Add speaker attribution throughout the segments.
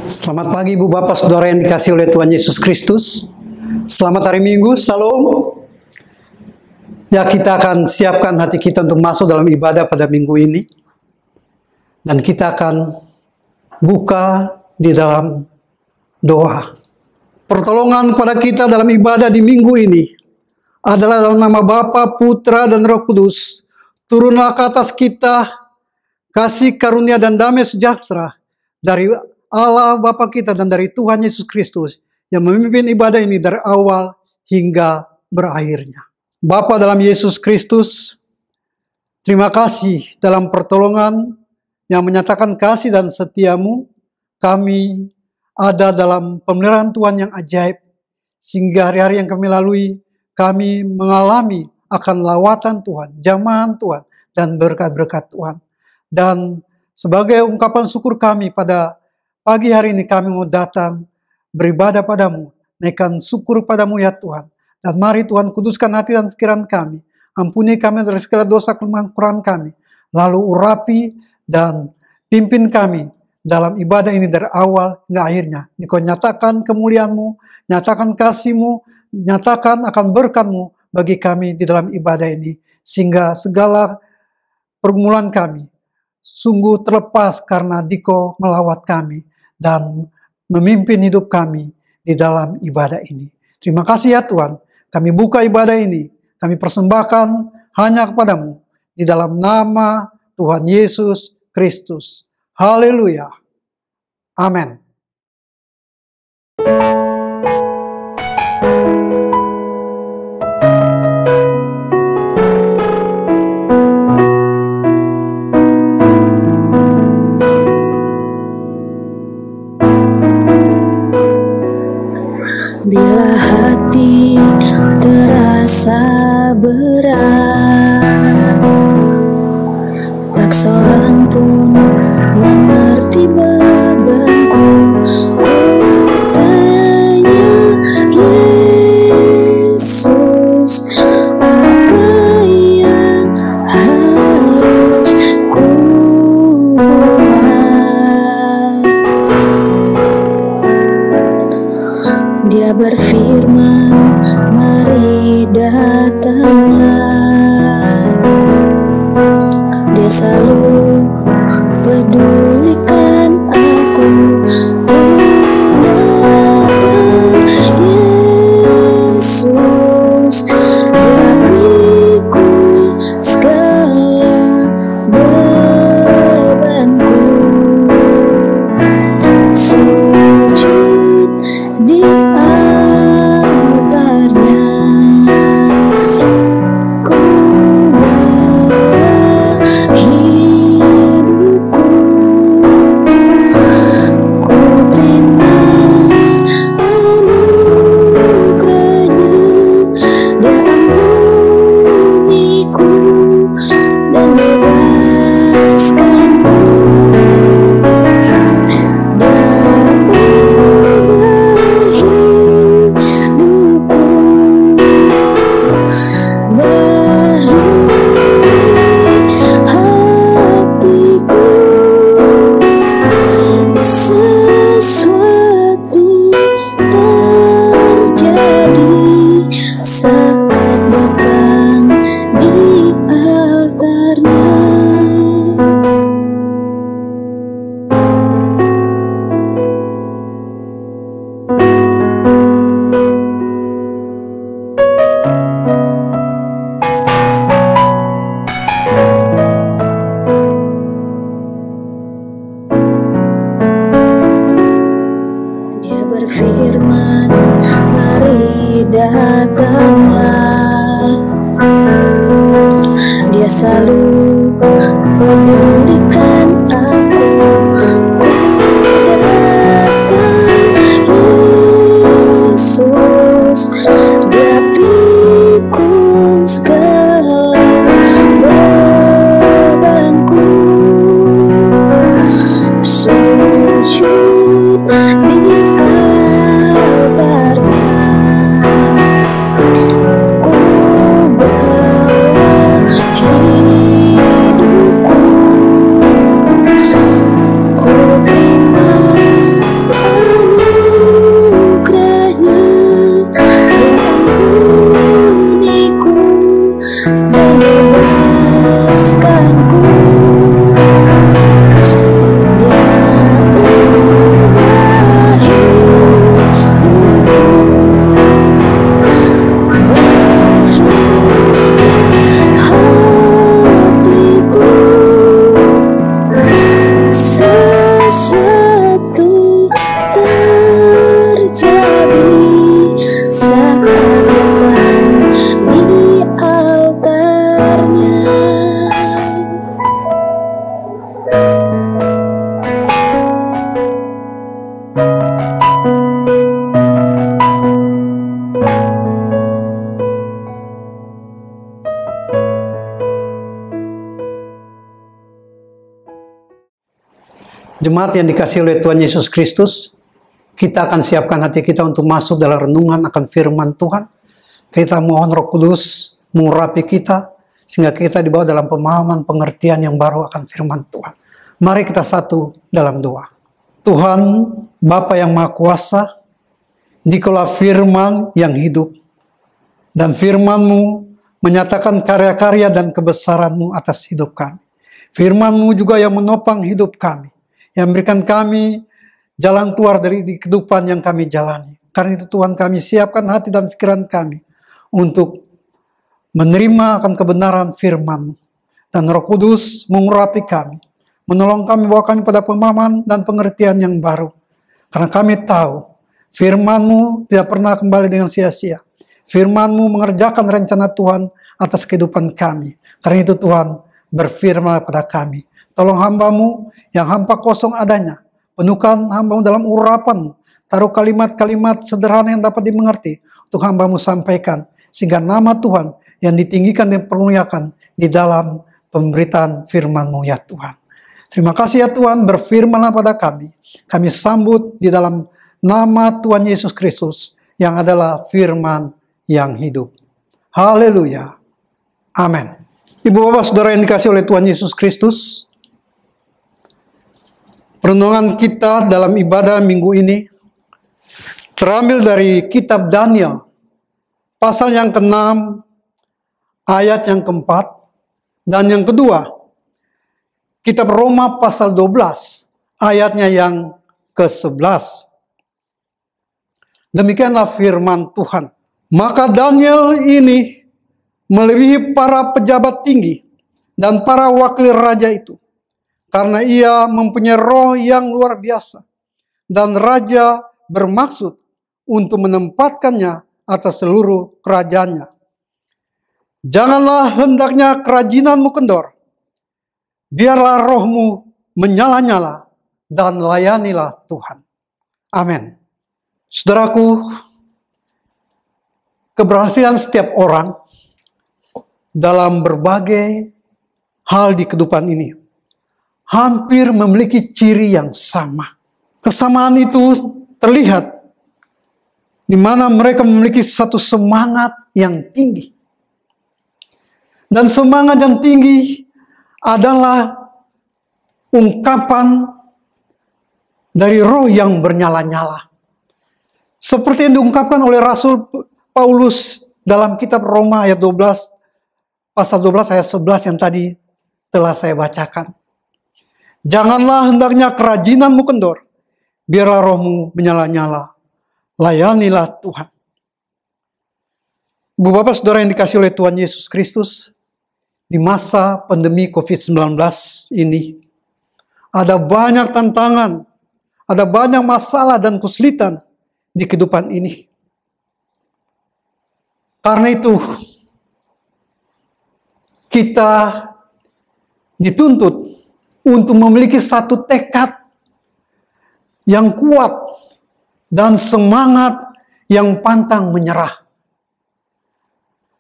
Speaker 1: Selamat pagi Ibu Bapak Saudara yang dikasihi oleh Tuhan Yesus Kristus. Selamat hari Minggu, Shalom. Ya, kita akan siapkan hati kita untuk masuk dalam ibadah pada minggu ini. Dan kita akan buka di dalam doa. Pertolongan kepada kita dalam ibadah di minggu ini adalah dalam nama Bapa, Putra, dan Roh Kudus. Turunlah ke atas kita kasih karunia dan damai sejahtera dari Allah Bapa kita dan dari Tuhan Yesus Kristus yang memimpin ibadah ini dari awal hingga berakhirnya. Bapa dalam Yesus Kristus, terima kasih dalam pertolongan yang menyatakan kasih dan setiamu. Kami ada dalam pemeliharaan Tuhan yang ajaib, sehingga hari-hari yang kami lalui, kami mengalami akan lawatan Tuhan, jamahan Tuhan, dan berkat-berkat Tuhan. Dan sebagai ungkapan syukur kami pada pagi hari ini kami mau datang beribadah padamu, naikkan syukur padamu ya Tuhan. Dan mari Tuhan kuduskan hati dan pikiran kami. Ampuni kami dari segala dosa kelemahan Quran kami. Lalu urapi dan pimpin kami dalam ibadah ini dari awal hingga akhirnya. Engkau nyatakan kemuliaan-Mu, nyatakan kasih-Mu, nyatakan akan berkat-Mu bagi kami di dalam ibadah ini. Sehingga segala pergumulan kami sungguh terlepas karena Dikau melawat kami dan memimpin hidup kami di dalam ibadah ini. Terima kasih ya Tuhan. Kami buka ibadah ini. Kami persembahkan hanya kepadamu. Di dalam nama Tuhan Yesus Kristus. Haleluya. Amin.
Speaker 2: Bila hati terasa berat, tak seorang pun mengerti bebanku. Ku tanya Yesus, apa yang harus ku buat? Dia berfirman, mari datanglah. Dia selalu pedulikan aku. Datang Yesus, Dia pikul segala bebanku. Sujud di altarnya, ku bawa hidupku, ku terima anugerahnya. Dia ampuniku dan bebaskanku. Sesuatu terjadi saat datang di altarnya. Dia berfirman, mari datanglah. Dia selalu pedulikan aku. Ku datang Yesus, Dia pikul segala bebanku. Sujud di altarnya, ku bawa hidupku.
Speaker 1: Jemaat yang dikasihi oleh Tuhan Yesus Kristus, kita akan siapkan hati kita untuk masuk dalam renungan akan firman Tuhan. Kita mohon Roh Kudus mengurapi kita, sehingga kita dibawa dalam pemahaman pengertian yang baru akan firman Tuhan. Mari kita satu dalam doa. Tuhan, Bapa yang Maha Kuasa, dikaulah firman yang hidup, dan firman-Mu menyatakan karya-karya dan kebesaran-Mu atas hidup kami. Firman-Mu juga yang menopang hidup kami, yang memberikan kami jalan keluar dari kehidupan yang kami jalani. Karena itu Tuhan, kami siapkan hati dan pikiran kami untuk menerima akan kebenaran firman-Mu. Dan Roh Kudus mengurapi kami, menolong kami, bawa kami pada pemahaman dan pengertian yang baru. Karena kami tahu firman-Mu tidak pernah kembali dengan sia-sia. Firman-Mu mengerjakan rencana Tuhan atas kehidupan kami. Karena itu Tuhan, berfirman pada kami. Tolong hamba-Mu yang hampa kosong adanya. Penuhkan hamba-Mu dalam urapan-Mu. Taruh kalimat-kalimat sederhana yang dapat dimengerti untuk hamba-Mu sampaikan. Sehingga nama Tuhan yang ditinggikan dan dipermuliakan di dalam pemberitaan firman-Mu ya Tuhan. Terima kasih ya Tuhan, berfirmanlah pada kami. Kami sambut di dalam nama Tuhan Yesus Kristus yang adalah firman yang hidup. Haleluya. Amin. Ibu bapak saudara yang dikasihi oleh Tuhan Yesus Kristus, renungan kita dalam ibadah minggu ini terambil dari kitab Daniel, pasal yang ke-6, ayat yang ke-4, dan yang kedua, kitab Roma pasal 12, ayatnya yang ke-11. Demikianlah firman Tuhan. Maka Daniel ini melebihi para pejabat tinggi dan para wakil raja itu, karena ia mempunyai roh yang luar biasa, dan raja bermaksud untuk menempatkannya atas seluruh kerajaannya. Janganlah hendaknya kerajinanmu kendor, biarlah rohmu menyala-nyala, dan layanilah Tuhan. Amin. Saudaraku, keberhasilan setiap orang dalam berbagai hal di kehidupan ini hampir memiliki ciri yang sama. Kesamaan itu terlihat di mana mereka memiliki satu semangat yang tinggi. Dan semangat yang tinggi adalah ungkapan dari roh yang bernyala-nyala. Seperti yang diungkapkan oleh Rasul Paulus dalam kitab Roma ayat 12, pasal 12 ayat 11 yang tadi telah saya bacakan. Janganlah hendaknya kerajinanmu kendor, biarlah rohmu menyala-nyala, layanilah Tuhan. Ibu bapak saudara yang dikasihi oleh Tuhan Yesus Kristus, di masa pandemi COVID-19 ini, ada banyak tantangan, ada banyak masalah dan kesulitan di kehidupan ini. Karena itu, kita dituntut untuk memiliki satu tekad yang kuat dan semangat yang pantang menyerah.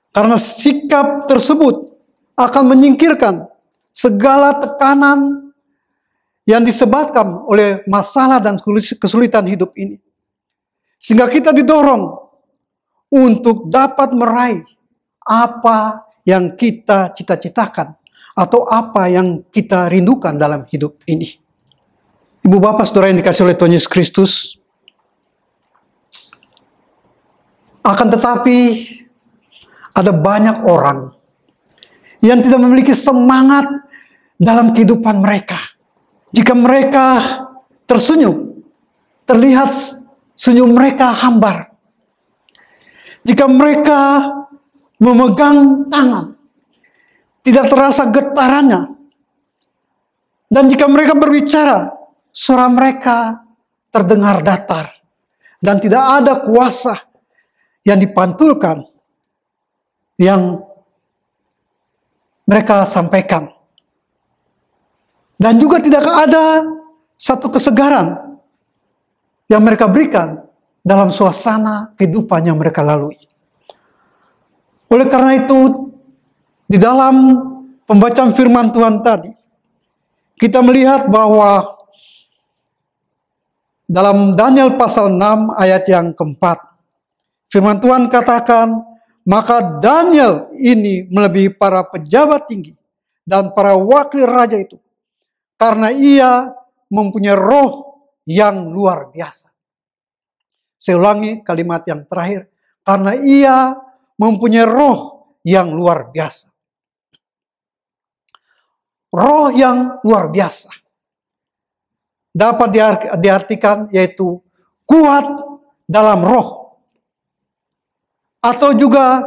Speaker 1: Karena sikap tersebut akan menyingkirkan segala tekanan yang disebabkan oleh masalah dan kesulitan hidup ini. Sehingga kita didorong untuk dapat meraih apa yang kita cita-citakan atau apa yang kita rindukan dalam hidup ini. Ibu bapak saudara yang dikasihi oleh Tuhan Yesus Kristus, akan tetapi ada banyak orang yang tidak memiliki semangat dalam kehidupan mereka. Jika mereka tersenyum, terlihat senyum mereka hambar. Jika mereka memegang tangan, tidak terasa getarannya. Dan jika mereka berbicara, suara mereka terdengar datar. Dan tidak ada kuasa yang dipantulkan yang mereka sampaikan. Dan juga tidak ada satu kesegaran yang mereka berikan dalam suasana kehidupan yang mereka lalui. Oleh karena itu, di dalam pembacaan firman Tuhan tadi, kita melihat bahwa dalam Daniel pasal 6 ayat yang keempat, firman Tuhan katakan, maka Daniel ini melebihi para pejabat tinggi dan para wakil raja itu, karena ia mempunyai roh yang luar biasa. Saya ulangi kalimat yang terakhir, karena ia mempunyai roh yang luar biasa. Roh yang luar biasa dapat diartikan yaitu kuat dalam roh, atau juga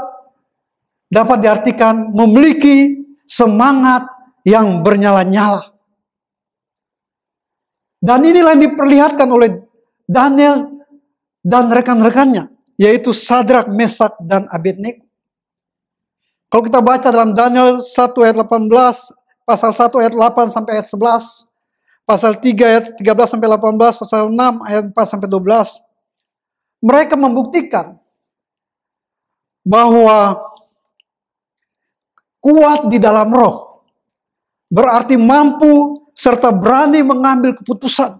Speaker 1: dapat diartikan memiliki semangat yang bernyala-nyala. Dan inilah yang diperlihatkan oleh Daniel dan rekan-rekannya, yaitu Sadrak, Mesak, dan Abednego. Kalau kita baca dalam Daniel 1 ayat 18, pasal 1 ayat 8 sampai ayat 11, pasal 3 ayat 13 sampai 18, pasal 6 ayat 4 sampai 12, mereka membuktikan bahwa kuat di dalam roh berarti mampu serta berani mengambil keputusan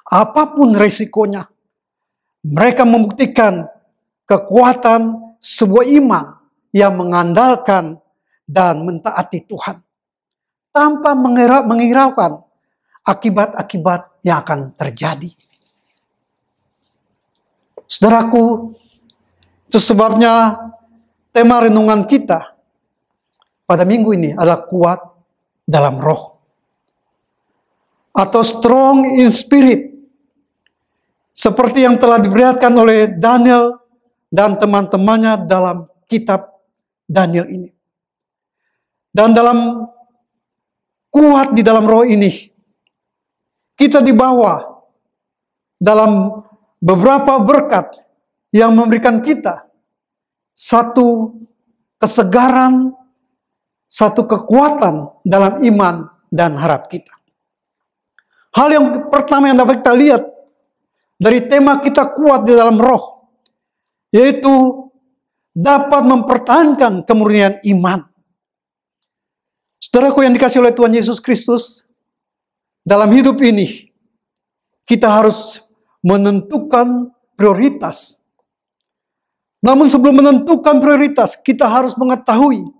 Speaker 1: apapun resikonya. Mereka membuktikan kekuatan sebuah iman yang mengandalkan dan mentaati Tuhan tanpa menghiraukan akibat-akibat yang akan terjadi. Saudaraku, itu sebabnya tema renungan kita pada minggu ini adalah kuat dalam roh, atau strong in spirit, seperti yang telah diperlihatkan oleh Daniel dan teman-temannya dalam kitab Daniel ini. Dan dalam kuat di dalam roh ini, kita dibawa dalam beberapa berkat yang memberikan kita satu kesegaran, satu kekuatan dalam iman dan harap kita. Hal yang pertama yang dapat kita lihat dari tema kita kuat di dalam roh, yaitu dapat mempertahankan kemurnian iman. Saudaraku yang dikasihi oleh Tuhan Yesus Kristus, dalam hidup ini kita harus menentukan prioritas. Namun sebelum menentukan prioritas, kita harus mengetahui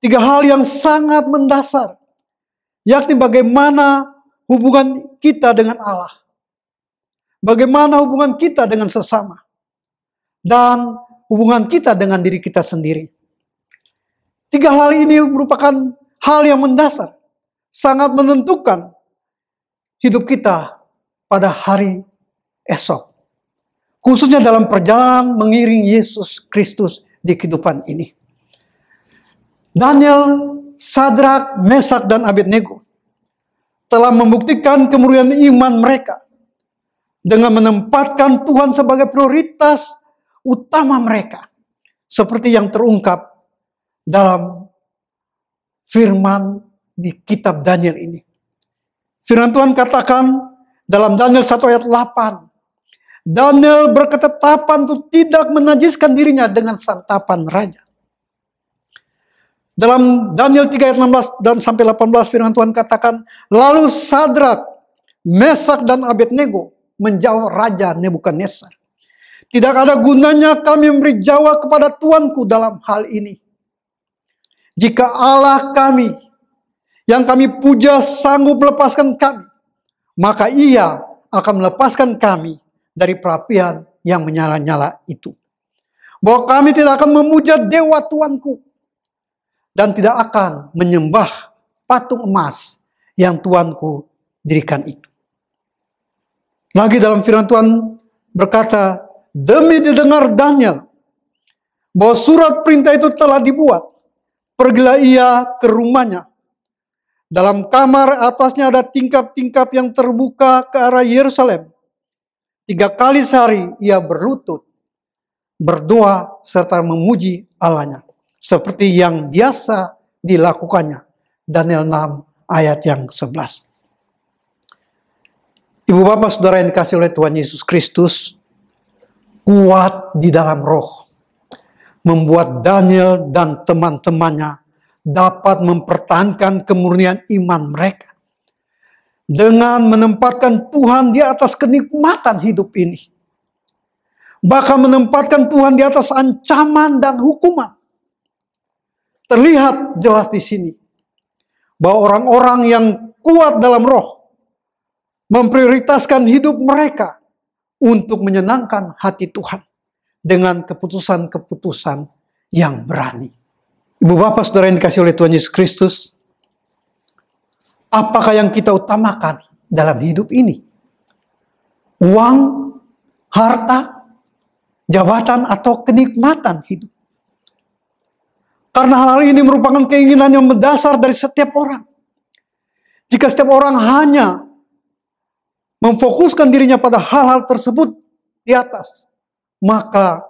Speaker 1: 3 hal yang sangat mendasar, yakni bagaimana hubungan kita dengan Allah, bagaimana hubungan kita dengan sesama, dan hubungan kita dengan diri kita sendiri. 3 hal ini merupakan hal yang mendasar, sangat menentukan hidup kita pada hari esok, khususnya dalam perjalanan mengiring Yesus Kristus di kehidupan ini. Daniel, Sadrak, Mesak, dan Abednego telah membuktikan kemurnian iman mereka dengan menempatkan Tuhan sebagai prioritas utama mereka, seperti yang terungkap dalam firman di kitab Daniel ini. Firman Tuhan katakan dalam Daniel 1 ayat 8, Daniel berketetapan untuk tidak menajiskan dirinya dengan santapan raja. Dalam Daniel 3 ayat 16 dan sampai 18 firman Tuhan katakan, lalu Sadrak, Mesak, dan Abednego menjawab Raja Nebukadnezar, tidak ada gunanya kami memberi jawab kepada Tuanku dalam hal ini. Jika Allah kami yang kami puja sanggup melepaskan kami, maka Ia akan melepaskan kami dari perapian yang menyala-nyala itu. Bahwa kami tidak akan memuja dewa Tuanku dan tidak akan menyembah patung emas yang Tuanku dirikan itu. Lagi dalam firman Tuhan berkata, demi didengar Daniel bahwa surat perintah itu telah dibuat, pergilah ia ke rumahnya. Dalam kamar atasnya ada tingkap-tingkap yang terbuka ke arah Yerusalem. 3 kali sehari ia berlutut, berdoa serta memuji Allahnya, seperti yang biasa dilakukannya. Daniel 6 ayat yang 11. Ibu bapak saudara yang dikasih oleh Tuhan Yesus Kristus, kuat di dalam roh membuat Daniel dan teman-temannya dapat mempertahankan kemurnian iman mereka dengan menempatkan Tuhan di atas kenikmatan hidup ini, bahkan menempatkan Tuhan di atas ancaman dan hukuman. Terlihat jelas di sini bahwa orang-orang yang kuat dalam roh memprioritaskan hidup mereka untuk menyenangkan hati Tuhan dengan keputusan-keputusan yang berani. Ibu bapak saudara yang dikasih oleh Tuhan Yesus Kristus, apakah yang kita utamakan dalam hidup ini? Uang, harta, jabatan, atau kenikmatan hidup? Karena hal ini merupakan keinginan yang mendasar dari setiap orang. Jika setiap orang hanya memfokuskan dirinya pada hal-hal tersebut di atas, maka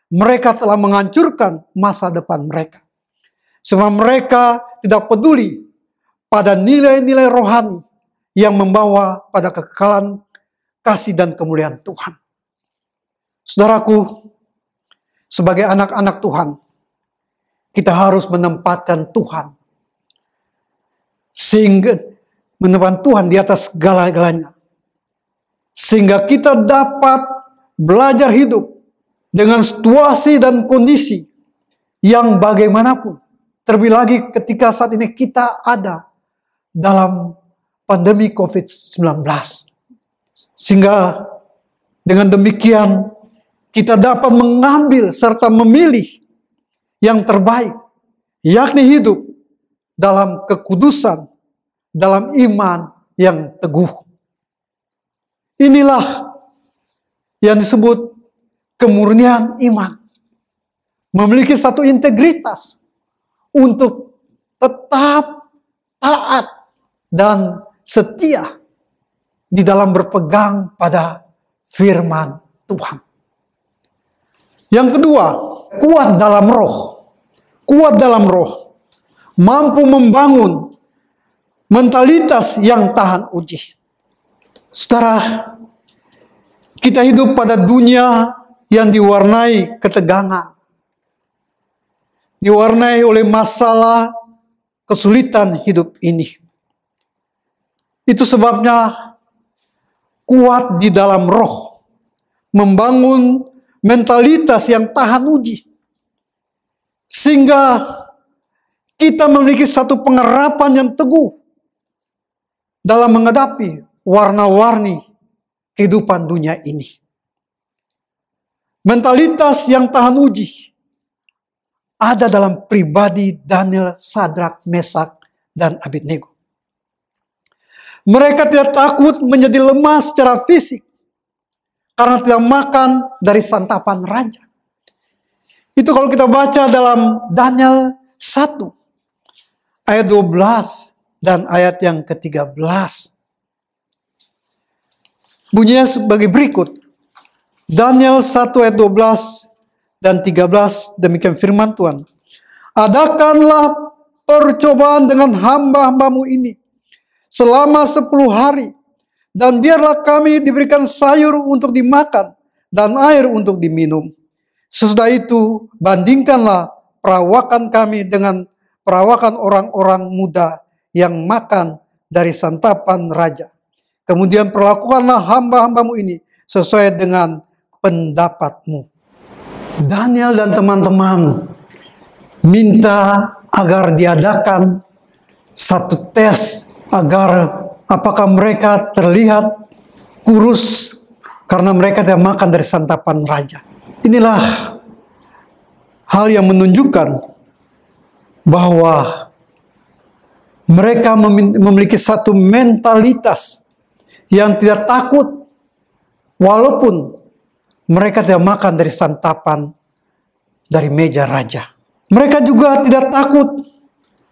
Speaker 1: mereka telah menghancurkan masa depan mereka. Sebab mereka tidak peduli pada nilai-nilai rohani yang membawa pada kekekalan kasih dan kemuliaan Tuhan. Saudaraku, sebagai anak-anak Tuhan, kita harus menempatkan Tuhan, sehingga menempatkan Tuhan di atas segala-galanya, sehingga kita dapat belajar hidup dengan situasi dan kondisi yang bagaimanapun. Terlebih lagi ketika saat ini kita ada dalam pandemi COVID-19. Sehingga dengan demikian kita dapat mengambil serta memilih yang terbaik, yakni hidup dalam kekudusan, dalam iman yang teguh. Inilah yang disebut kemurnian iman. Memiliki satu integritas untuk tetap taat dan setia di dalam berpegang pada firman Tuhan. Yang kedua, kuat dalam roh. Kuat dalam roh. Mampu membangun mentalitas yang tahan uji. Saudara, kita hidup pada dunia yang diwarnai ketegangan. Diwarnai oleh masalah, kesulitan hidup ini. Itu sebabnya kuat di dalam roh. Membangun mentalitas yang tahan uji. Sehingga kita memiliki satu pengharapan yang teguh dalam menghadapi warna-warni kehidupan dunia ini. Mentalitas yang tahan uji ada dalam pribadi Daniel, Sadrak, Mesak, dan Abednego. Mereka tidak takut menjadi lemah secara fisik karena tidak makan dari santapan raja. Itu kalau kita baca dalam Daniel 1 ayat 12 dan ayat yang ke-13. Bunyinya sebagai berikut. Daniel 1 ayat 12 dan 13, demikian firman Tuhan. Adakanlah percobaan dengan hamba-hambamu ini selama 10 hari, dan biarlah kami diberikan sayur untuk dimakan dan air untuk diminum. Sesudah itu, bandingkanlah perawakan kami dengan perawakan orang-orang muda yang makan dari santapan raja. Kemudian perlakukanlah hamba-hambamu ini sesuai dengan pendapatmu. Daniel dan teman-teman minta agar diadakan satu tes agar apakah mereka terlihat kurus karena mereka tidak makan dari santapan raja. Inilah hal yang menunjukkan bahwa mereka memiliki satu mentalitas yang tidak takut walaupun mereka tidak makan dari santapan dari meja raja. Mereka juga tidak takut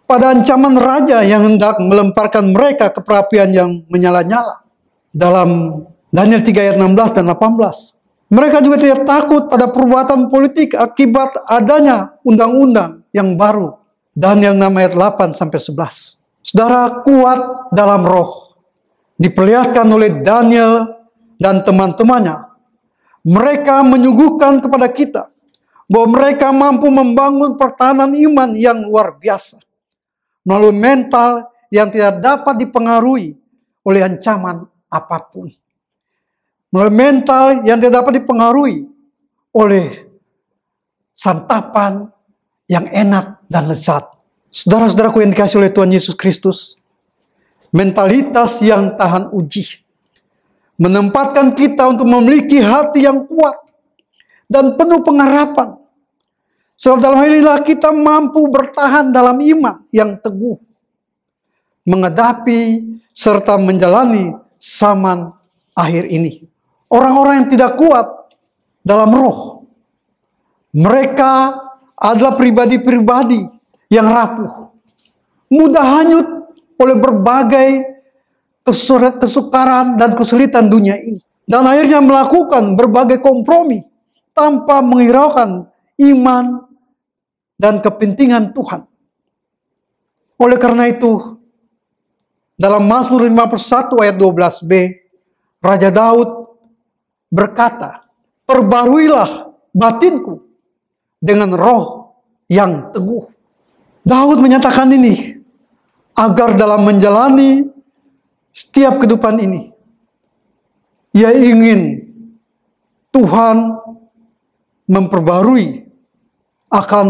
Speaker 1: pada ancaman raja yang hendak melemparkan mereka ke perapian yang menyala-nyala. Dalam Daniel 3 ayat 16 dan 18. Mereka juga tidak takut pada perbuatan politik akibat adanya undang-undang yang baru. Daniel 6 ayat 8 sampai 11. Saudara, kuat dalam roh diperlihatkan oleh Daniel dan teman-temannya. Mereka menyuguhkan kepada kita bahwa mereka mampu membangun pertahanan iman yang luar biasa melalui mental yang tidak dapat dipengaruhi oleh ancaman apapun. Melalui mental yang tidak dapat dipengaruhi oleh santapan yang enak dan lezat. Saudara-saudaraku yang dikasihi oleh Tuhan Yesus Kristus, mentalitas yang tahan uji menempatkan kita untuk memiliki hati yang kuat dan penuh pengharapan. Sebab dalam hal inilah kita mampu bertahan dalam iman yang teguh, menghadapi serta menjalani zaman akhir ini. Orang-orang yang tidak kuat dalam roh, mereka adalah pribadi-pribadi yang rapuh, mudah hanyut oleh berbagai kesukaran dan kesulitan dunia ini. Dan akhirnya melakukan berbagai kompromi tanpa menghiraukan iman dan kepentingan Tuhan. Oleh karena itu, dalam Mazmur 51 ayat 12b, Raja Daud berkata, "Perbaruilah batinku dengan roh yang teguh." Daud menyatakan ini agar dalam menjalani setiap kehidupan ini, ia ingin Tuhan memperbarui akan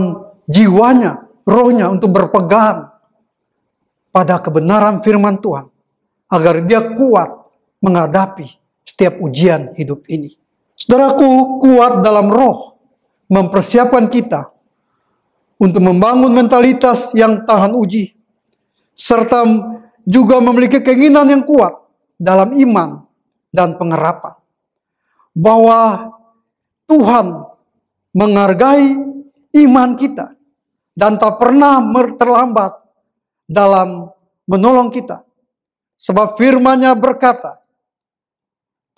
Speaker 1: jiwanya, rohnya untuk berpegang pada kebenaran firman Tuhan, agar dia kuat menghadapi setiap ujian hidup ini. Saudaraku, kuat dalam roh mempersiapkan kita untuk membangun mentalitas yang tahan uji, serta juga memiliki keinginan yang kuat dalam iman dan pengharapan bahwa Tuhan menghargai iman kita dan tak pernah terlambat dalam menolong kita. Sebab firman-Nya berkata,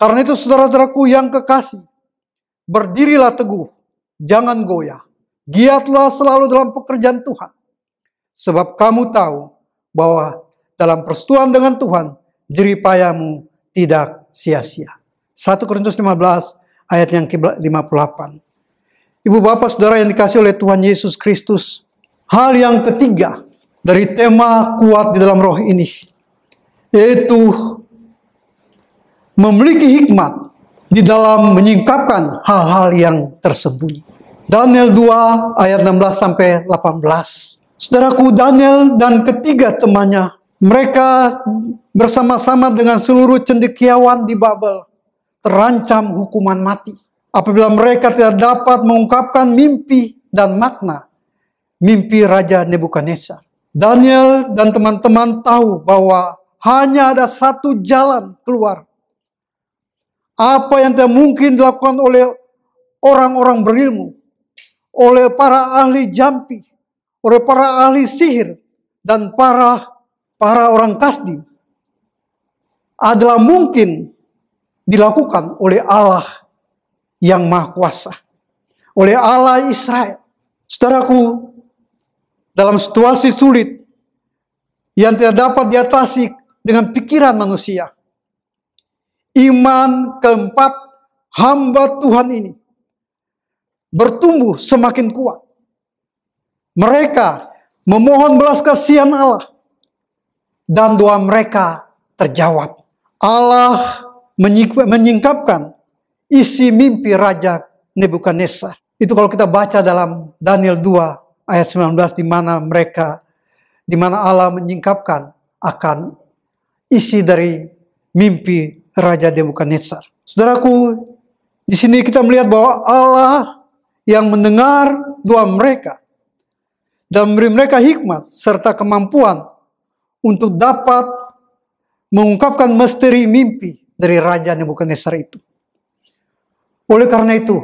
Speaker 1: "Karena itu saudara-saudaraku yang kekasih, berdirilah teguh, jangan goyah. Giatlah selalu dalam pekerjaan Tuhan. Sebab kamu tahu bahwa dalam persekutuan dengan Tuhan, jerih payahmu tidak sia-sia." 1 Korintus 15 ayat yang ke-58. Ibu bapak saudara yang dikasihi oleh Tuhan Yesus Kristus, hal yang ketiga dari tema kuat di dalam roh ini, yaitu memiliki hikmat di dalam menyingkapkan hal-hal yang tersembunyi. Daniel 2 ayat 16 sampai 18. Saudaraku, Daniel dan ketiga temannya, mereka bersama-sama dengan seluruh cendekiawan di Babel terancam hukuman mati apabila mereka tidak dapat mengungkapkan mimpi dan makna mimpi Raja Nebukadnezar. Daniel dan teman-teman tahu bahwa hanya ada satu jalan keluar. Apa yang tidak mungkin dilakukan oleh orang-orang berilmu, oleh para ahli jampi, oleh para ahli sihir, dan para orang kasdim, adalah mungkin dilakukan oleh Allah yang Maha Kuasa, oleh Allah Israel. Saudaraku, dalam situasi sulit yang tidak dapat diatasi dengan pikiran manusia, iman keempat hamba Tuhan ini bertumbuh semakin kuat. Mereka memohon belas kasihan Allah dan doa mereka terjawab. Allah menyingkapkan isi mimpi Raja Nebukadnezar. Itu kalau kita baca dalam Daniel 2 ayat 19, di mana Allah menyingkapkan akan isi dari mimpi Raja Nebukadnezar. Saudaraku, di sini kita melihat bahwa Allah yang mendengar doa mereka dan memberi mereka hikmat serta kemampuan untuk dapat mengungkapkan misteri mimpi dari Raja Nebukadnezar itu. Oleh karena itu,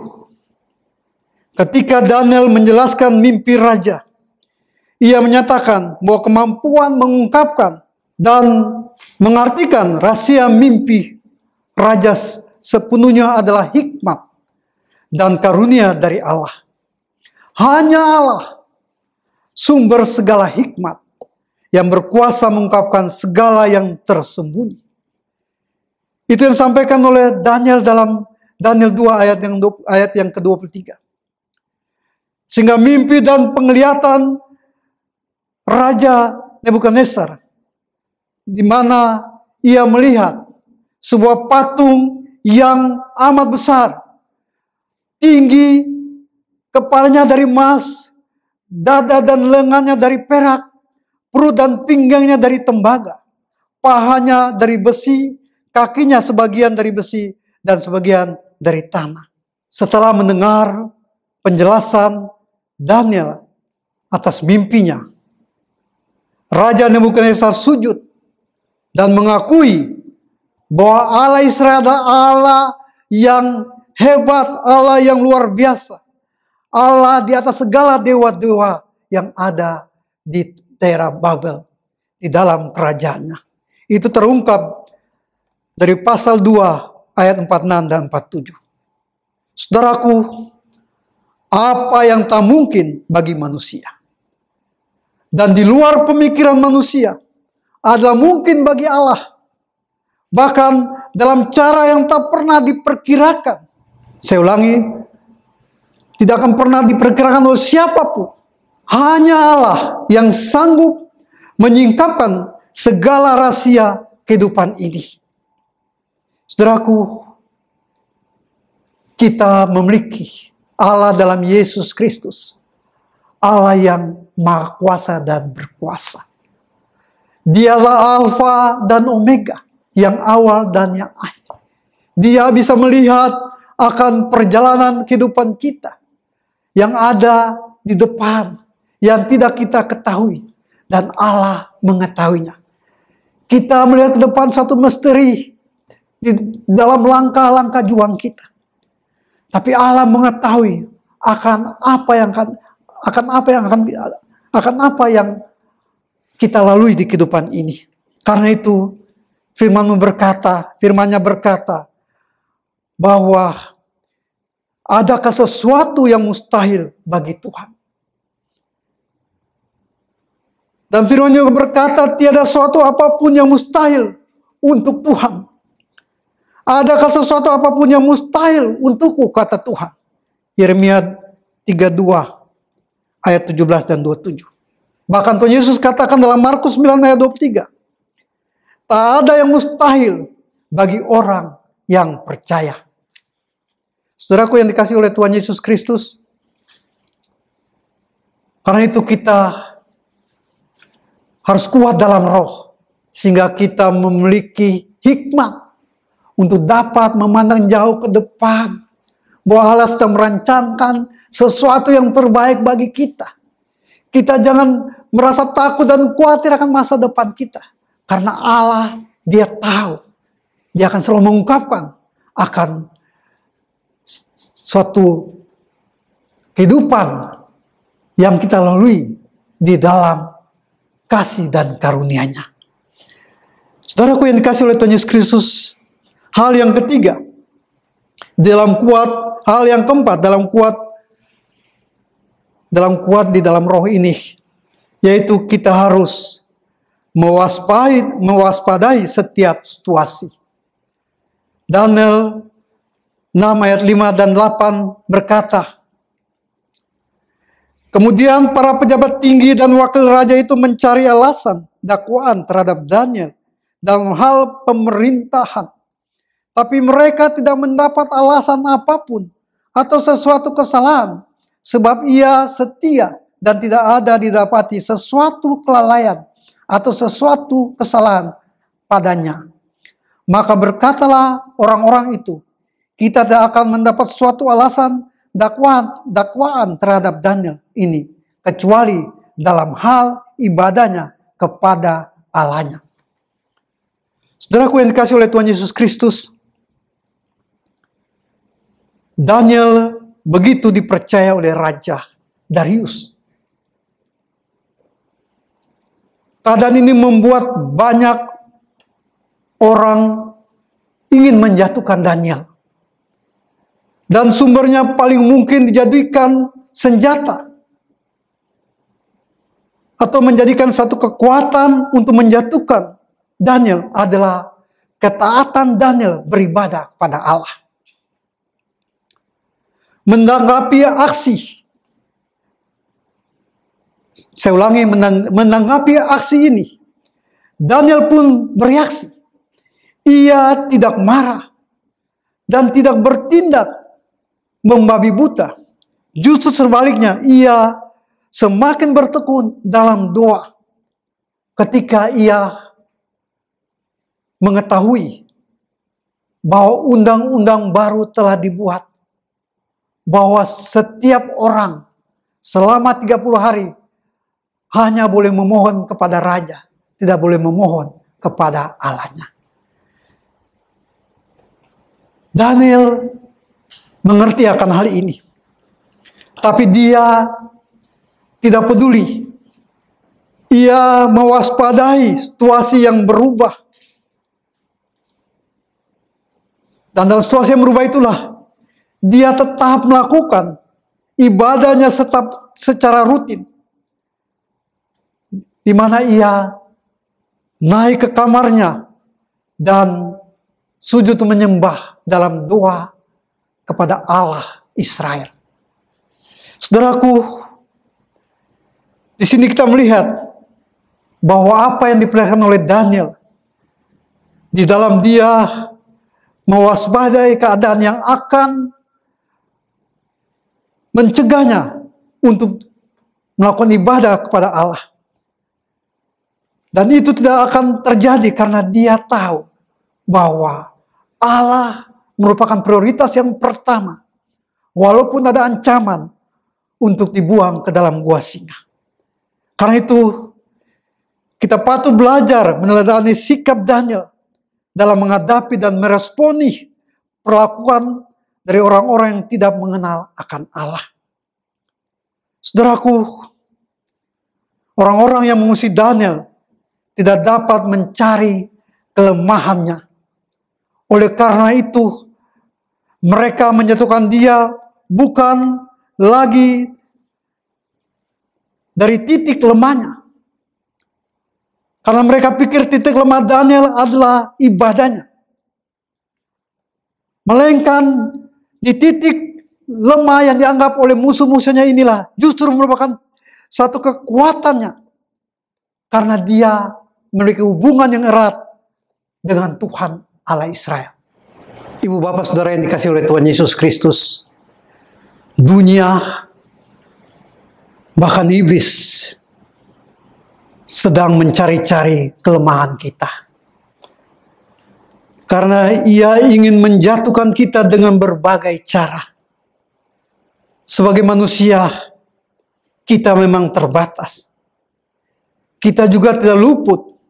Speaker 1: ketika Daniel menjelaskan mimpi raja, ia menyatakan bahwa kemampuan mengungkapkan dan mengartikan rahasia mimpi raja sepenuhnya adalah hikmat dan karunia dari Allah. Hanya Allah, sumber segala hikmat, yang berkuasa mengungkapkan segala yang tersembunyi. Itu yang disampaikan oleh Daniel dalam Daniel 2 ayat yang ke-23. Sehingga mimpi dan penglihatan Raja Nebukadnezar, di mana ia melihat sebuah patung yang amat besar, tinggi, kepalanya dari emas, dada dan lengannya dari perak, perut dan pinggangnya dari tembaga, pahanya dari besi, kakinya sebagian dari besi dan sebagian dari tanah. Setelah mendengar penjelasan Daniel atas mimpinya, Raja Nebukadnezar sujud dan mengakui bahwa Allah Israel adalah Allah yang hebat, Allah yang luar biasa, Allah di atas segala dewa-dewa yang ada di daerah Babel, di dalam kerajaannya. Itu terungkap dari pasal 2 ayat 46 dan 47. Saudaraku, apa yang tak mungkin bagi manusia dan di luar pemikiran manusia adalah mungkin bagi Allah. Bahkan dalam cara yang tak pernah diperkirakan. Saya ulangi, tidak akan pernah diperkirakan oleh siapapun. Hanya Allah yang sanggup menyingkapkan segala rahasia kehidupan ini. Saudaraku, kita memiliki Allah dalam Yesus Kristus. Allah yang maha kuasa dan berkuasa. Dialah Alfa dan Omega, yang awal dan yang akhir. Dia bisa melihat akan perjalanan kehidupan kita yang ada di depan, yang tidak kita ketahui, dan Allah mengetahuinya. Kita melihat ke depan satu misteri di dalam langkah-langkah juang kita, tapi Allah mengetahui akan apa yang kita lalui di kehidupan ini. Karena itu firman-Nya berkata bahwa adakah sesuatu yang mustahil bagi Tuhan. Dan firman-Nya berkata tiada sesuatu apapun yang mustahil untuk Tuhan. Adakah sesuatu apapun yang mustahil untukku, kata Tuhan. Yeremia 32 ayat 17 dan 27. Bahkan Tuhan Yesus katakan dalam Markus 9 ayat 23. Tak ada yang mustahil bagi orang yang percaya. Saudaraku yang dikasihi oleh Tuhan Yesus Kristus. Karena itu kita harus kuat dalam roh. Sehingga kita memiliki hikmat untuk dapat memandang jauh ke depan. Bahwa Allah sedang merancangkan sesuatu yang terbaik bagi kita. Kita jangan merasa takut dan khawatir akan masa depan kita. Karena Allah, Dia tahu. Dia akan selalu mengungkapkan akan suatu kehidupan yang kita lalui di dalam kasih dan karunia-Nya. Saudaraku yang dikasihi oleh Tuhan Yesus Kristus, hal yang ketiga, hal yang keempat dalam kuat di dalam roh ini, yaitu kita harus mewaspadai setiap situasi. Daniel 6 ayat 5 dan 8 berkata, kemudian para pejabat tinggi dan wakil raja itu mencari alasan dakwaan terhadap Daniel dalam hal pemerintahan. Tapi mereka tidak mendapat alasan apapun atau sesuatu kesalahan, sebab ia setia dan tidak ada didapati sesuatu kelalaian atau sesuatu kesalahan padanya. Maka berkatalah orang-orang itu, kita tidak akan mendapat suatu alasan dakwaan terhadap Daniel ini, kecuali dalam hal ibadahnya kepada Allahnya. Saudaraku yang dikasihi oleh Tuhan Yesus Kristus, Daniel begitu dipercaya oleh Raja Darius. Keadaan ini membuat banyak orang ingin menjatuhkan Daniel. Dan sumbernya paling mungkin dijadikan senjata. Atau menjadikan satu kekuatan untuk menjatuhkan Daniel adalah ketaatan Daniel beribadah pada Allah. Menanggapi aksi, saya ulangi, menanggapi aksi ini, Daniel pun bereaksi. Ia tidak marah dan tidak bertindak membabi buta. Justru sebaliknya, ia semakin bertekun dalam doa ketika ia mengetahui bahwa undang-undang baru telah dibuat, bahwa setiap orang selama 30 hari hanya boleh memohon kepada raja, tidak boleh memohon kepada Allahnya. Daniel mengerti akan hal ini, tapi dia tidak peduli. Ia mewaspadai situasi yang berubah. Dan dalam situasi yang berubah itulah dia tetap melakukan ibadahnya secara rutin, di mana ia naik ke kamarnya dan sujud menyembah dalam doa kepada Allah Israel. Saudaraku, di sini kita melihat bahwa apa yang diperlihatkan oleh Daniel, di dalam dia mewaspadai keadaan yang akan mencegahnya untuk melakukan ibadah kepada Allah. Dan itu tidak akan terjadi karena dia tahu bahwa Allah merupakan prioritas yang pertama, walaupun ada ancaman untuk dibuang ke dalam gua singa. Karena itu, kita patut belajar meneladani sikap Daniel dalam menghadapi dan meresponi perlakuan dari orang-orang yang tidak mengenal akan Allah. Saudaraku, orang-orang yang mengusir Daniel tidak dapat mencari kelemahannya. Oleh karena itu, mereka menjatuhkan dia bukan lagi dari titik lemahnya. Karena mereka pikir titik lemah Daniel adalah ibadahnya. Melainkan di titik lemah yang dianggap oleh musuh-musuhnya inilah justru merupakan satu kekuatannya. Karena dia memiliki hubungan yang erat dengan Tuhan Allah Israel. Ibu bapak saudara yang dikasihi oleh Tuhan Yesus Kristus, dunia bahkan iblis sedang mencari-cari kelemahan kita. Karena ia ingin menjatuhkan kita dengan berbagai cara. Sebagai manusia, kita memang terbatas. Kita juga tidak luput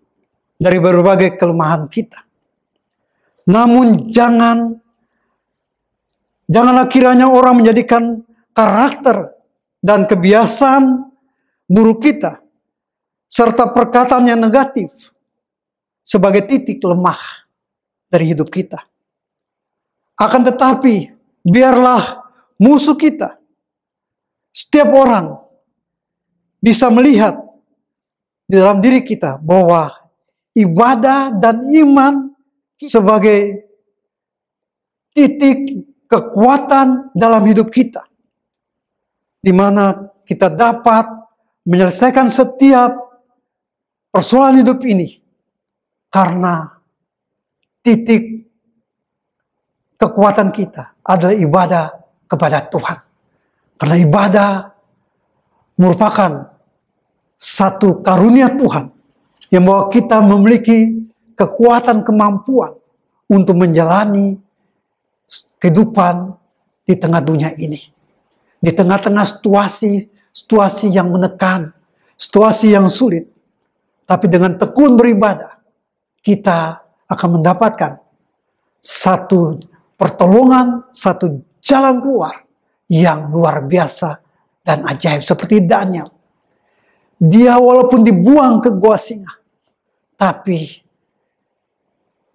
Speaker 1: dari berbagai kelemahan kita. Namun janganlah kiranya orang menjadikan karakter dan kebiasaan buruk kita serta perkataan yang negatif sebagai titik lemah dari hidup kita. Akan tetapi, biarlah musuh kita, setiap orang bisa melihat di dalam diri kita bahwa ibadah dan iman sebagai titik kekuatan dalam hidup kita, di mana kita dapat menyelesaikan setiap persoalan hidup ini karena titik kekuatan kita adalah ibadah kepada Tuhan. Karena ibadah merupakan satu karunia Tuhan yang membawa kita memiliki kekuatan kemampuan untuk menjalani kehidupan di tengah dunia ini. Di tengah-tengah situasi yang menekan, situasi yang sulit. Tapi dengan tekun beribadah, kita akan mendapatkan satu pertolongan, satu jalan keluar yang luar biasa dan ajaib. Seperti Daniel. Dia walaupun dibuang ke gua singa, tapi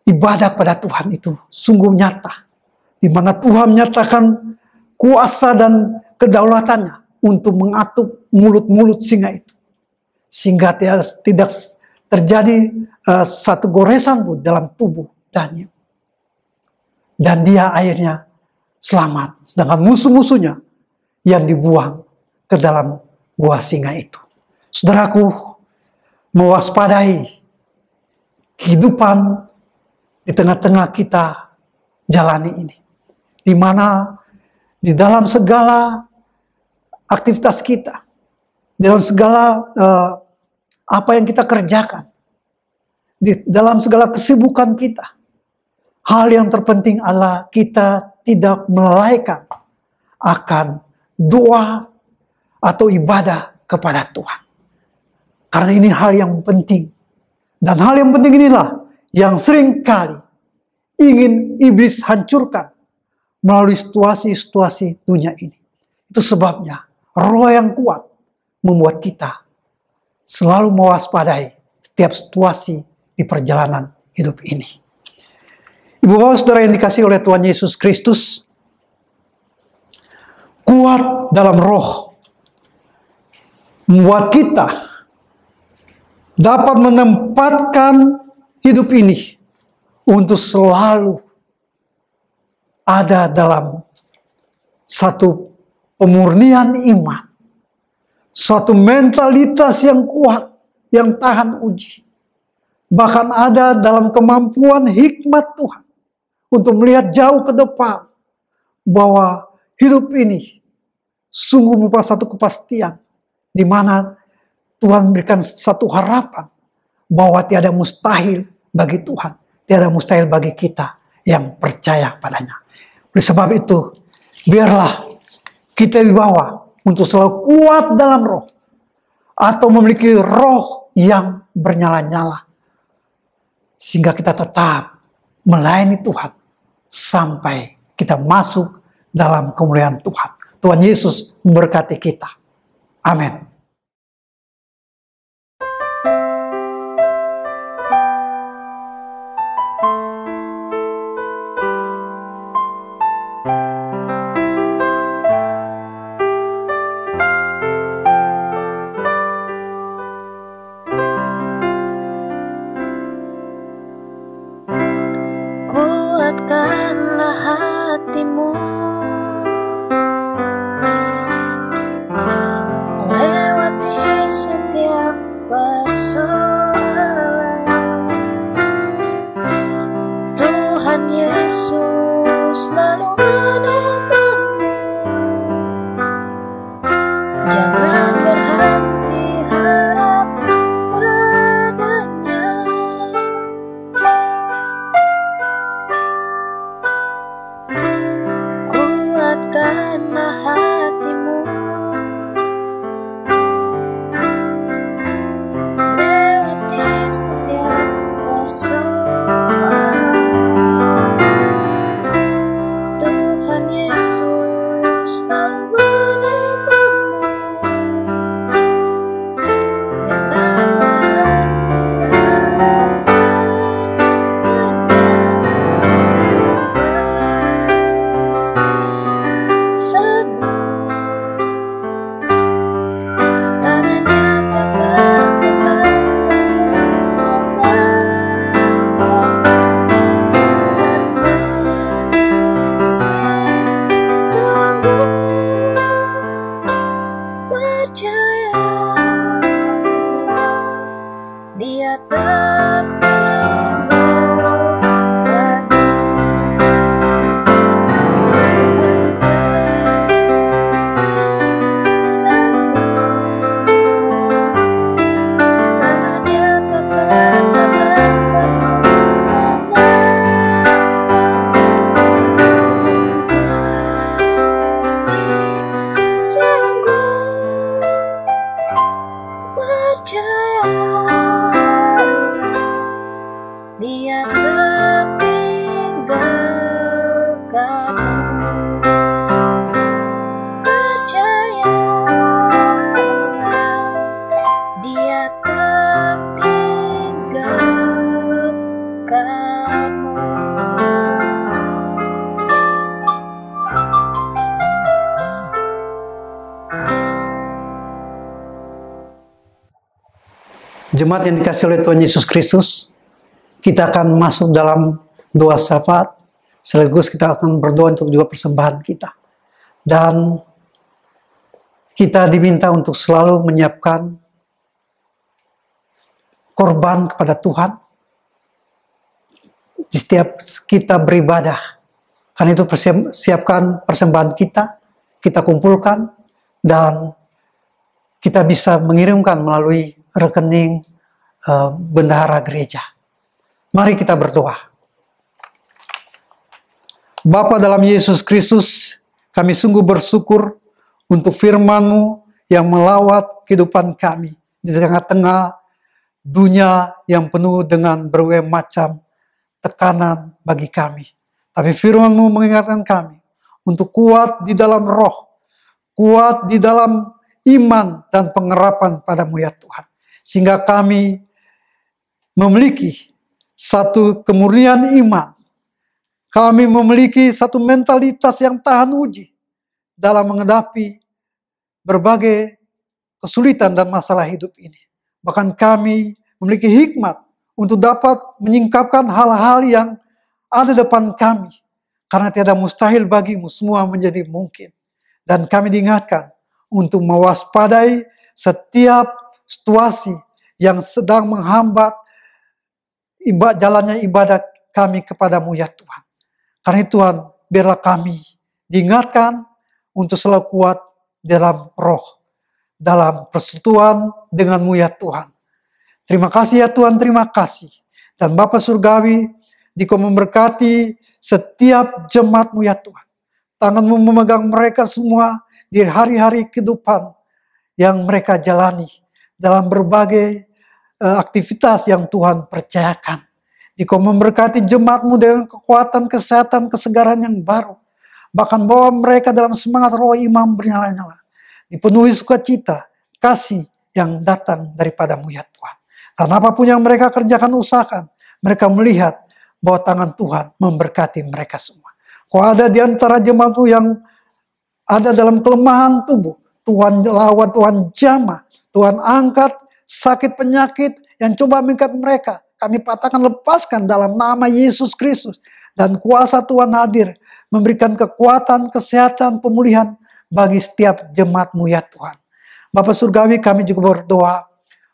Speaker 1: ibadah kepada Tuhan itu sungguh nyata. Di mana Tuhan menyatakan kuasa dan kedaulatannya untuk mengatuk mulut-mulut singa itu. Sehingga tidak terjadi satu goresan pun dalam tubuh Daniel. Dan dia akhirnya selamat. Sedangkan musuh-musuhnya yang dibuang ke dalam gua singa itu. Saudaraku, mewaspadai kehidupan di tengah-tengah kita jalani ini. Di mana di dalam segala aktivitas kita, di dalam segala apa yang kita kerjakan, di dalam segala kesibukan kita, hal yang terpenting adalah kita tidak melalaikan akan doa atau ibadah kepada Tuhan. Karena ini hal yang penting. Dan hal yang penting inilah yang sering kali ingin iblis hancurkan melalui situasi-situasi dunia ini. Itu sebabnya roh yang kuat membuat kita selalu mewaspadai setiap situasi di perjalanan hidup ini. Ibu bapak saudara yang dikasihi oleh Tuhan Yesus Kristus, kuat dalam roh membuat kita dapat menempatkan hidup ini untuk selalu ada dalam satu pemurnian iman, suatu mentalitas yang kuat, yang tahan uji. Bahkan ada dalam kemampuan hikmat Tuhan untuk melihat jauh ke depan bahwa hidup ini sungguh merupakan satu kepastian di mana Tuhan berikan satu harapan bahwa tiada mustahil bagi Tuhan, tiada mustahil bagi kita yang percaya padanya. Oleh sebab itu, biarlah kita dibawa untuk selalu kuat dalam roh atau memiliki roh yang bernyala-nyala sehingga kita tetap melayani Tuhan sampai kita masuk dalam kemuliaan Tuhan. Tuhan Yesus memberkati kita. Amin.
Speaker 2: Kuatkanlah hatimu, lewati setiap persoalan. Tuhan Yesus selalu menemanimu. Jangan berhenti harap padanya. Kuatkanlah hatimu, lewati setiap persoalan. Tuhan Yesus selalu menemanimu. Jangan berhenti harap padanya. Sanggup tangannya takkan terlambat mengangkatmu. Tuhan masih sanggup, percayalah Dia tak tinggalkan. Dia tak tinggalkan. Percayalah, Dia tak tinggalkanmu.
Speaker 1: Jemaat yang dikasihi oleh Tuhan Yesus Kristus, kita akan masuk dalam doa syafaat, sekaligus kita akan berdoa untuk juga persembahan kita. Dan kita diminta untuk selalu menyiapkan korban kepada Tuhan di setiap kita beribadah. Karena itu siapkan persembahan kita kumpulkan, dan kita bisa mengirimkan melalui rekening bendahara gereja. Mari kita berdoa. Bapa dalam Yesus Kristus, kami sungguh bersyukur untuk firman-Mu yang melawat kehidupan kami di tengah-tengah dunia yang penuh dengan berbagai macam tekanan bagi kami. Tapi firman-Mu mengingatkan kami untuk kuat di dalam roh, kuat di dalam iman dan pengharapan pada-Mu ya Tuhan. Sehingga kami memiliki satu kemurnian iman. Kami memiliki satu mentalitas yang tahan uji dalam menghadapi berbagai kesulitan dan masalah hidup ini. Bahkan kami memiliki hikmat untuk dapat menyingkapkan hal-hal yang ada depan kami. Karena tiada mustahil bagimu, semua menjadi mungkin. Dan kami diingatkan untuk mewaspadai setiap situasi yang sedang menghambat jalannya ibadah kami kepadamu ya Tuhan. Karena Tuhan, biarlah kami diingatkan untuk selalu kuat dalam roh, dalam persekutuan denganmu ya Tuhan. Terima kasih ya Tuhan, terima kasih. Dan Bapa Surgawi, Dikau memberkati setiap jemaat-Mu ya Tuhan. Tangan-Mu memegang mereka semua di hari-hari kehidupan yang mereka jalani dalam berbagai aktivitas yang Tuhan percayakan. Dikau memberkati jemaat-Mu dengan kekuatan, kesehatan, kesegaran yang baru. Bahkan bawa mereka dalam semangat roh iman bernyala-nyala. Dipenuhi sukacita, kasih yang datang daripada-Mu ya Tuhan. Dan apapun yang mereka kerjakan, usahakan, mereka melihat bahwa tangan Tuhan memberkati mereka semua. Kalau ada di antara jemaat-Mu yang ada dalam kelemahan tubuh, Tuhan lawan, Tuhan jamah, Tuhan angkat sakit penyakit yang coba mengikat mereka. Kami patahkan, lepaskan dalam nama Yesus Kristus. Dan kuasa Tuhan hadir, memberikan kekuatan, kesehatan, pemulihan bagi setiap jemaat-Mu ya Tuhan. Bapak Surgawi, kami juga berdoa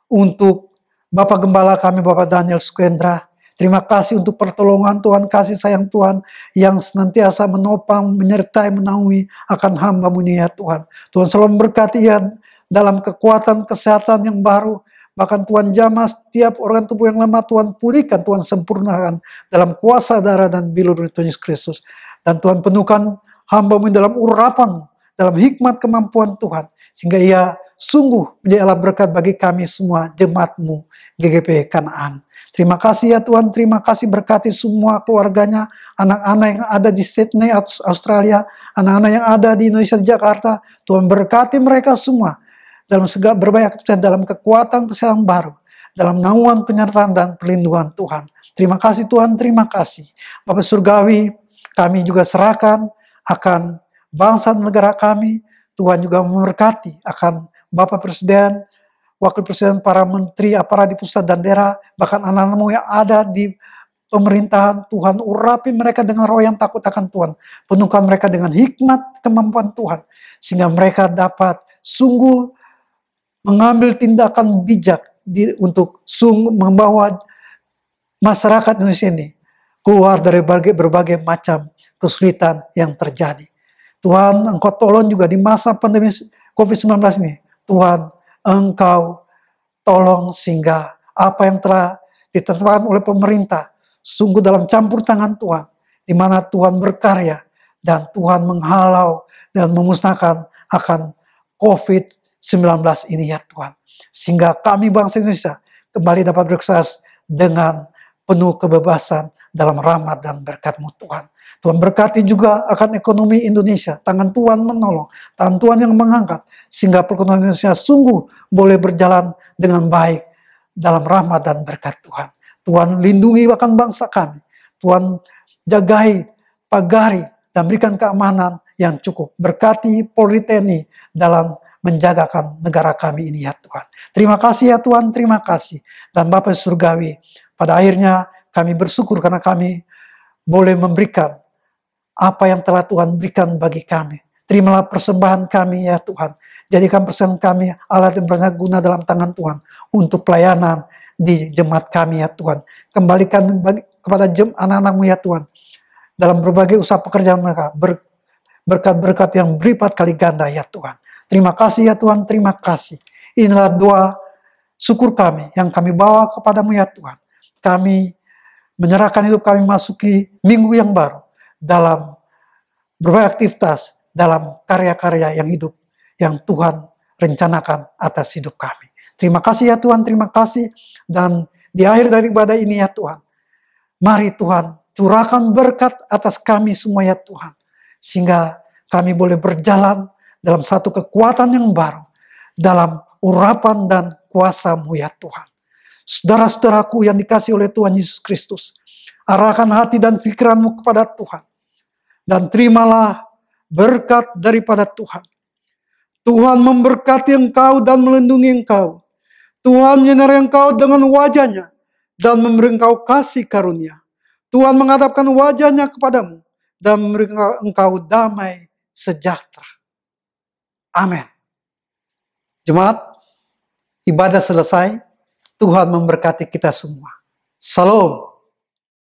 Speaker 1: untuk Bapak Gembala kami, Bapak Daniel Sukendra. Terima kasih untuk pertolongan Tuhan, kasih sayang Tuhan yang senantiasa menopang, menyertai, menaungi akan hamba-Mu ini ya Tuhan. Tuhan selalu memberkati ia dalam kekuatan, kesehatan yang baru. Bahkan Tuhan jamah setiap organ tubuh yang lemah, Tuhan pulihkan, Tuhan sempurnakan dalam kuasa darah dan bilur Tuhan Yesus Kristus. Dan Tuhan penuhkan hamba-Mu dalam urapan, dalam hikmat kemampuan Tuhan. Sehingga ia sungguh menjadi alat berkat bagi kami semua, jemaat-Mu GGP Kanaan. Terima kasih ya Tuhan, terima kasih berkati semua keluarganya, anak-anak yang ada di Sydney, Australia, anak-anak yang ada di Indonesia, di Jakarta. Tuhan berkati mereka semua dalam segala berbagai aktivitas, dalam kekuatan kesehatan baru, dalam naungan penyertaan dan perlindungan Tuhan. Terima kasih Tuhan, terima kasih. Bapak Surgawi, kami juga serahkan akan bangsa dan negara kami. Tuhan juga memberkati akan Bapak Presiden, Wakil Presiden, para menteri, aparat di pusat dan daerah, bahkan anak-anak-Mu yang ada di pemerintahan. Tuhan urapi mereka dengan roh yang takut akan Tuhan. Penuhkan mereka dengan hikmat kemampuan Tuhan. Sehingga mereka dapat sungguh mengambil tindakan bijak untuk membawa masyarakat Indonesia ini keluar dari berbagai macam kesulitan yang terjadi. Tuhan, Engkau tolong juga di masa pandemi COVID-19 ini. Tuhan, Engkau tolong sehingga apa yang telah ditetapkan oleh pemerintah sungguh dalam campur tangan Tuhan, di mana Tuhan berkarya dan Tuhan menghalau dan memusnahkan akan COVID-19 ini ya Tuhan. Sehingga kami bangsa Indonesia kembali dapat bersukses dengan penuh kebebasan dalam rahmat dan berkat-Mu Tuhan. Tuhan berkati juga akan ekonomi Indonesia. Tangan Tuhan menolong, tangan Tuhan yang mengangkat, sehingga perekonomian Indonesia sungguh boleh berjalan dengan baik dalam rahmat dan berkat Tuhan. Tuhan lindungi bahkan bangsa kami. Tuhan jagai, pagari, dan berikan keamanan yang cukup. Berkati Polri TNI dalam menjagakan negara kami ini ya Tuhan. Terima kasih ya Tuhan, terima kasih. Dan Bapak Surgawi, pada akhirnya kami bersyukur karena kami boleh memberikan apa yang telah Tuhan berikan bagi kami. Terimalah persembahan kami ya Tuhan. Jadikan persembahan kami alat yang berguna dalam tangan Tuhan untuk pelayanan di jemaat kami ya Tuhan. Kembalikan kepada anak-anakmu ya Tuhan dalam berbagai usaha pekerjaan mereka. Berkat-berkat yang berlipat kali ganda ya Tuhan. Terima kasih ya Tuhan, terima kasih. Inilah doa syukur kami yang kami bawa kepadamu ya Tuhan. Kami menyerahkan hidup kami masuki minggu yang baru dalam berbagai aktivitas, dalam karya-karya yang hidup yang Tuhan rencanakan atas hidup kami. Terima kasih ya Tuhan, terima kasih. Dan di akhir dari ibadah ini ya Tuhan, mari Tuhan curahkan berkat atas kami semua ya Tuhan. Sehingga kami boleh berjalan dalam satu kekuatan yang baru, dalam urapan dan kuasa-Mu ya Tuhan. Saudara-saudaraku yang dikasihi oleh Tuhan Yesus Kristus, arahkan hati dan pikiranmu kepada Tuhan. Dan terimalah berkat daripada Tuhan. Tuhan memberkati engkau dan melindungi engkau. Tuhan menyinari engkau dengan wajah-Nya dan memberi engkau kasih karunia. Tuhan menghadapkan wajah-Nya kepadamu dan memberi engkau damai sejahtera. Amin. Jemaat, ibadah selesai. Tuhan memberkati kita semua. Salam.